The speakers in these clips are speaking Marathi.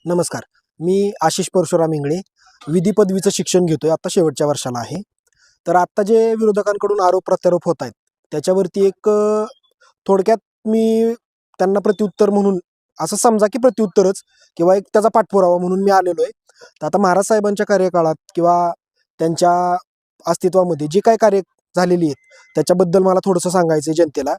नमस्कार. मी आशिष परशुराम इंगळे विधी पदवीचं शिक्षण घेतोय. आता शेवटच्या वर्षाला आहे. तर आत्ता जे विरोधकांकडून आरोप प्रत्यारोप होत आहेत त्याच्यावरती एक थोडक्यात मी त्यांना प्रत्युत्तर म्हणून असं समजा की प्रत्युत्तरच किंवा एक त्याचा पाठपुरावा म्हणून मी आलेलो आहे. तर आता महाराज साहेबांच्या कार्यकाळात किंवा त्यांच्या अस्तित्वामध्ये जी काही कार्य झालेली आहेत त्याच्याबद्दल मला थोडंसं सांगायचं आहे जनतेला.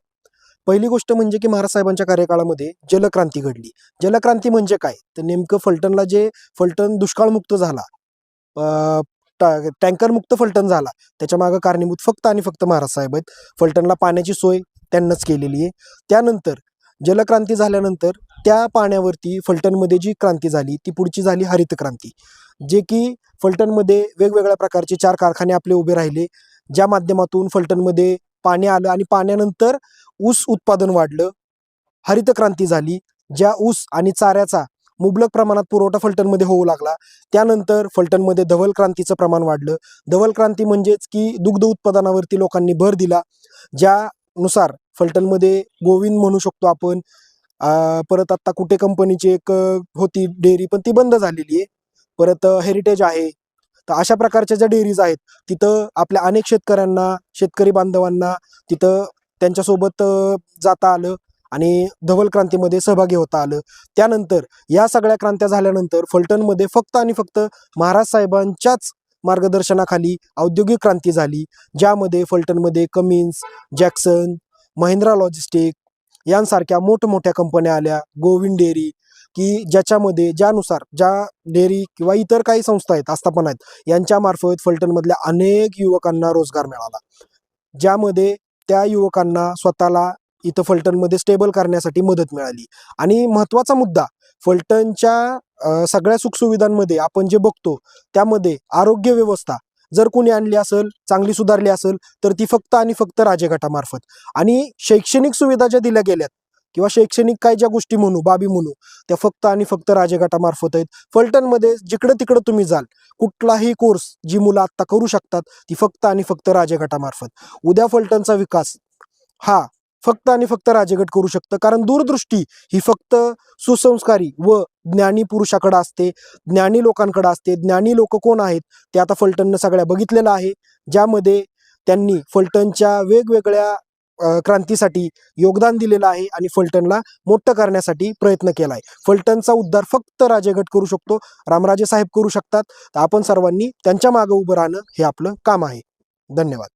पहिली गोष्ट म्हणजे की महाराज साहेबांच्या कार्यकाळामध्ये जलक्रांती घडली. जलक्रांती म्हणजे काय? तर नेमकं फलटणला जे फलटण दुष्काळमुक्त झाला, टँकरमुक्त फलटण झाला, त्याच्या मागे कारणीभूत फक्त आणि फक्त महाराज साहेब आहेत. फलटणला पाण्याची सोय त्यांनाच केलेली आहे. त्यानंतर जलक्रांती झाल्यानंतर त्या पाण्यावरती फलटणमध्ये जी क्रांती झाली ती पुढची झाली हरित क्रांती, जे की फलटणमध्ये वेगवेगळ्या प्रकारचे 4 कारखाने आपले उभे राहिले, ज्या माध्यमातून फलटणमध्ये पाणी आलं आणि पाण्यानंतर ऊस उत्पादन वाढलं. हरित क्रांती झाली, ज्या ऊस आणि चाऱ्याचा मुबलक प्रमाणात पुरवठा फलटणमध्ये होऊ लागला. त्यानंतर फलटणमध्ये धवल क्रांतीचं प्रमाण वाढलं. धवल क्रांती म्हणजेच की दुग्ध उत्पादनावरती लोकांनी भर दिला, ज्यानुसार फलटणमध्ये गोविंद म्हणू शकतो आपण. परत आता कुठे कंपनीची एक होती डेअरी पण ती बंद झालेली आहे. परत हेरिटेज आहे. तर अशा प्रकारच्या ज्या डेअरीज आहेत तिथं आपल्या अनेक शेतकऱ्यांना, शेतकरी बांधवांना तिथं त्यांच्यासोबत जाता आलं आणि धवल क्रांतीमध्ये सहभागी होता आलं. त्यानंतर या सगळ्या क्रांत्या झाल्यानंतर फलटणमध्ये फक्त आणि फक्त महाराज साहेबांच्याच मार्गदर्शनाखाली औद्योगिक क्रांती झाली, ज्यामध्ये फलटणमध्ये कमिन्स, जॅक्सन, महिंद्रा लॉजिस्टिक यांसारख्या मोठमोठ्या कंपन्या आल्या. गोविंद डेअरी, की ज्याच्यामध्ये ज्यानुसार ज्या डेअरी किंवा इतर काही संस्था आहेत, आस्थापना आहेत, यांच्यामार्फत फलटणमधल्या अनेक युवकांना रोजगार मिळाला, ज्यामध्ये त्या युवकांना स्वतःला इथं फलटणमध्ये स्टेबल करण्यासाठी मदत मिळाली. आणि महत्त्वाचा मुद्दा, फलटणच्या सगळ्या सुखसुविधांमध्ये आपण जे बघतो त्यामध्ये आरोग्य व्यवस्था जर कोणी आणली असेल, चांगली सुधारली असेल, तर ती फक्त आणि फक्त राजे गटामार्फत. आणि शैक्षणिक सुविधा ज्या दिल्या गेल्यात किंवा शैक्षणिक काय ज्या गोष्टी म्हणू, बाबी म्हणू, त्या फक्त आणि फक्त राजे गटामार्फत आहेत. फलटणमध्ये जिकडं तिकडं तुम्ही जाल, कुठलाही कोर्स जी मुलं आत्ता करू शकतात ती फक्त आणि फक्त राजे गटामार्फत. उद्या फलटणचा विकास हा फक्त आणि फक्त राजेगट करू शकतं, कारण दूरदृष्टी ही फक्त सुसंस्कारी व ज्ञानी पुरुषाकडे असते, ज्ञानी लोकांकडे असते. ज्ञानी लोक कोण आहेत ते आता फलटणनं सगळ्या बघितलेलं आहे, ज्यामध्ये त्यांनी फलटणच्या वेगवेगळ्या क्रांतीसाठी योगदान दिलेलं आहे आणि फलटणला मोठं करण्यासाठी प्रयत्न केलाय. फलटणचा उद्धार फक्त राजेगट करू शकतो, रामराजे साहेब करू शकतात. तर आपण सर्वांनी त्यांच्या मागे उभं राहणं हे आपलं काम आहे. धन्यवाद.